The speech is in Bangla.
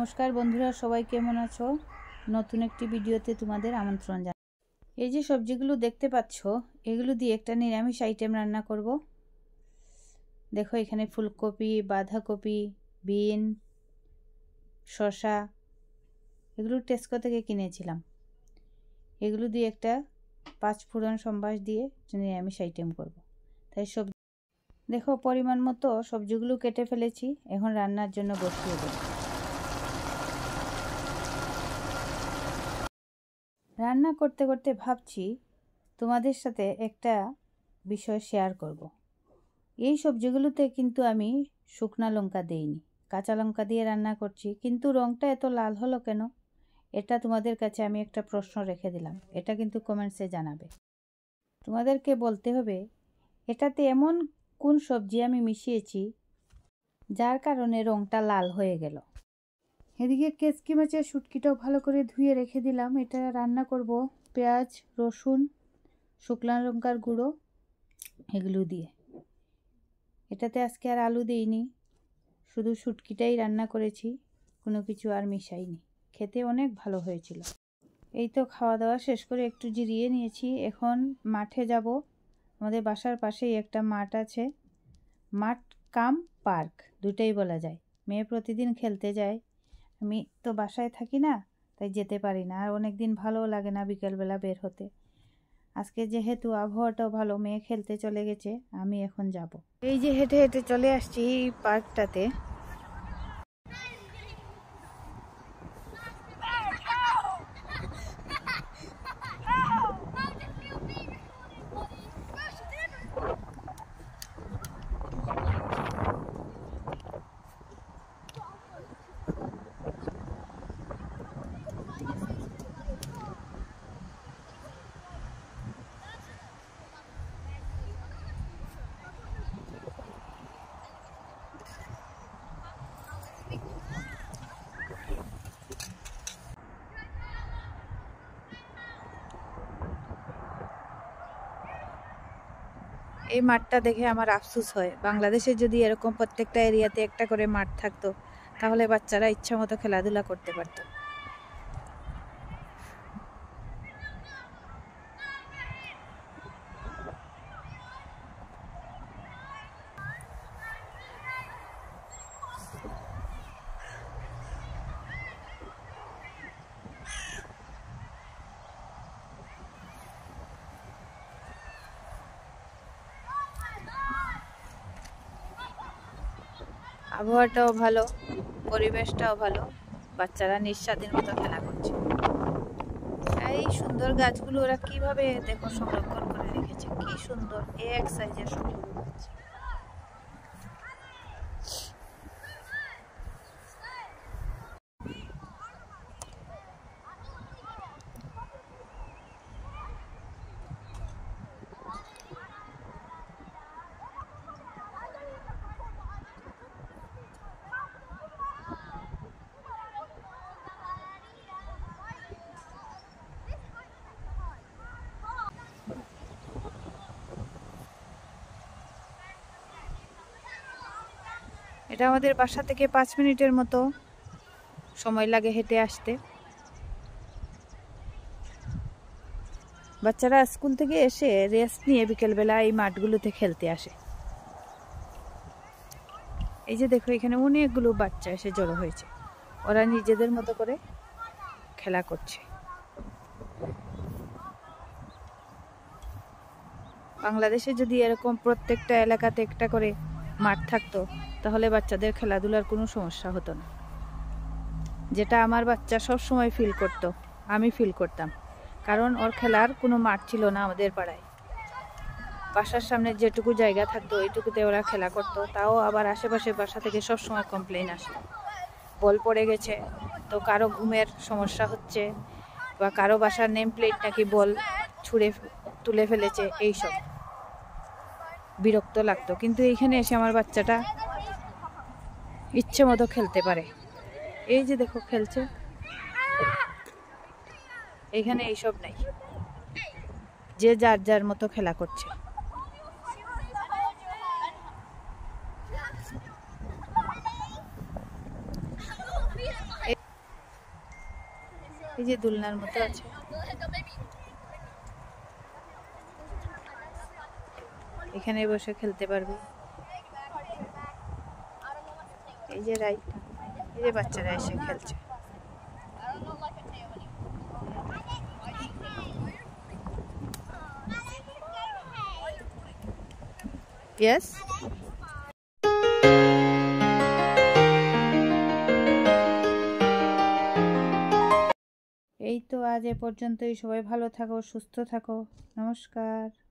নমস্কার বন্ধুরা, সবাই কেমন আছো? নতুন একটি ভিডিওতে তোমাদের আমন্ত্রণ জানাই। এই যে সবজিগুলো দেখতে পাচ্ছ, এগুলো দিয়ে একটা নিরামিষ আইটেম রান্না করব। দেখো এখানে ফুলকপি, বাঁধাকপি, বিন, শসা, এগুলো টেস্কো থেকে কিনেছিলাম। এগুলো দিয়ে একটা 5 ফোড়ন সম্বাস দিয়ে নিরামিষ আইটেম করব। তাই সবজি দেখো পরিমাণ মতো সবজিগুলো কেটে ফেলেছি, এখন রান্নার জন্য বসিয়ে দেব। রান্না করতে করতে ভাবছি তোমাদের সাথে একটা বিষয় শেয়ার করব। এই সবজিগুলোতে কিন্তু আমি শুকনা লঙ্কা দেইনি, কাঁচা লঙ্কা দিয়ে রান্না করছি, কিন্তু রঙটা এত লাল হলো কেন? এটা তোমাদের কাছে আমি একটা প্রশ্ন রেখে দিলাম, এটা কিন্তু কমেন্টসে জানাবে। তোমাদেরকে বলতে হবে এটাতে এমন কোন সবজি আমি মিশিয়েছি যার কারণে রঙটা লাল হয়ে গেল। এদিকে কেচকি মাছের শুটকিটাও ভালো করে ধুয়ে রেখে দিলাম। এটা রান্না করব পেঁয়াজ, রসুন, শুকনো লঙ্কার গুঁড়ো এগুলো দিয়ে। এটাতে আজকে আর আলু দেইনি, শুধু শুটকিটাই রান্না করেছি, কোনো কিছু আর মিশাইনি। খেতে অনেক ভালো হয়েছিল। এই তো খাওয়া দাওয়া শেষ করে একটু জিরিয়ে নিয়েছি, এখন মাঠে যাব। আমাদের বাসার পাশেই একটা মাঠ আছে, মাঠ কাম পার্ক দুটাই বলা যায়। মেয়ে প্রতিদিন খেলতে যায়, আমি তো বাসায় থাকি না, তাই যেতে পারি না। আর অনেক দিন ভালো লাগে না বিকেলবেলা বের হতে। আজকে যেহেতু আবহাওয়াটাও ভালো, মেয়ে খেলতে চলে গেছে, আমি এখন যাব। এই যে হেঁটে হেঁটে চলে আসছি এই পার্কটাতে। এই মাঠটা দেখে আমার আফসোস হয়, বাংলাদেশে যদি এরকম প্রত্যেকটা এরিয়াতে একটা করে মাঠ থাকতো, তাহলে বাচ্চারা ইচ্ছা মতো খেলাধুলা করতে পারতো। আবহাওয়াটাও ভালো, পরিবেশটাও ভালো, বাচ্চারা নিঃস্বাধীন মতো খেলা করছে। এই সুন্দর গাছগুলো ওরা কিভাবে দেখো সংরক্ষণ করে রেখেছে, কি সুন্দর এক সাইজের সবগুলো গাছ। এটা আমাদের বাসা থেকে 5 মিনিটের মতো সময় লাগে হেঁটে আসতে। বাচ্চারা স্কুল থেকে এসে রেস্ট নিয়ে বিকেলবেলা এই মাঠগুলোতে খেলতে আসে। এই যে দেখো এখানে অনেকগুলো বাচ্চা এসে জড়ো হয়েছে, ওরা নিজেদের মতো করে খেলা করছে। বাংলাদেশে যদি এরকম প্রত্যেকটা এলাকাতে একটা করে মাঠ থাকতো, তাহলে বাচ্চাদের খেলাধুলার কোনো সমস্যা হতো না। যেটা আমার বাচ্চা সব সময় ফিল করত, আমি ফিল করতাম, কারণ ওর খেলার কোনো মাঠ ছিল না আমাদের পাড়ায়। বাসার সামনে যেটুকু জায়গা থাকতো ওইটুকুতে ওরা খেলা করতো, তাও আবার আশেপাশে বাসা থেকে সব সময় কমপ্লেন আসে, বল পড়ে গেছে, তো কারো ঘুমের সমস্যা হচ্ছে, বা কারো বাসার নেম প্লেট নাকি বল ছুঁড়ে তুলে ফেলেছে, এইসব বিরক্ত লাগতো। কিন্তু এইখানে এসে আমার বাচ্চাটা ইচ্ছে মতো খেলতে পারে। এই যে দেখো খেলছে, এখানে এইসব নাই, যে যার যার মতো খেলা করছে। এই যে দোলনার মতো আছে, এখানে বসে খেলতে পারবে। এই যে রাইডটা, এই যে বাচ্চারা এসে খেলছে। ইয়েস। এই তো আজ এ পর্যন্তই। সবাই ভালো থাকো, সুস্থ থাকো। নমস্কার।